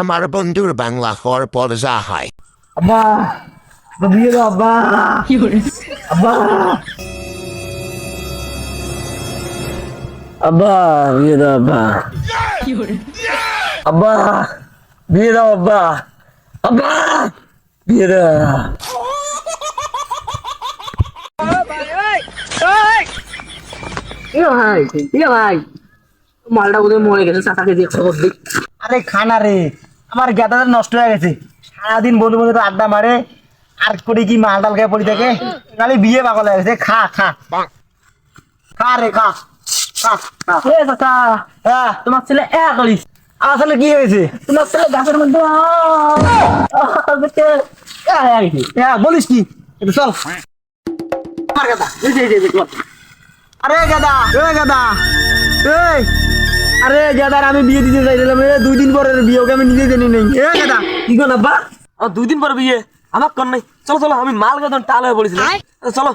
আমার বন্ধুর বাংলা হওয়ার পর যা হয়। আব্বা বিয়ে দাও আব্বা আব্বা আব্বা বিয়ে দাও আব্বা আব্বা বিয়ে দাও আব্বা আব্বা বিয়ে দাও ভাই মালটা বোধহয় মরে গেছে চাচাকে দিয়ে খবর দিই। আরে খানা রে আমার গেটাটা নষ্ট হয়ে গেছে সারাদিন বন্ধু বন্ধু আড্ডা মারে আর করে কি মাল ডাল খেয়ে পড়ি থাকে নালে বিয়ে পাগল হয়ে গেছে খা খা খা রে খা খা খা এ চাচা হ্যাঁ তোমার ছেলে করিস আমার ছেলে কি হয়েছে তোমার ছেলে গাছের মধ্যে বলিস কি চল আমার গাদা আরে গাদা গাদা এই আরে গাদার আমি বিয়ে দিতে চাইছিলাম 2 দিন পরের বিয়ে ওকে আমি নিজে জানি নেই গাদা কি কোন আব্বা 2 দিন পর বিয়ে আমার কোন নাই চলো চলো আমি মাল গাদন টাল হয়ে পড়েছিলাম চলো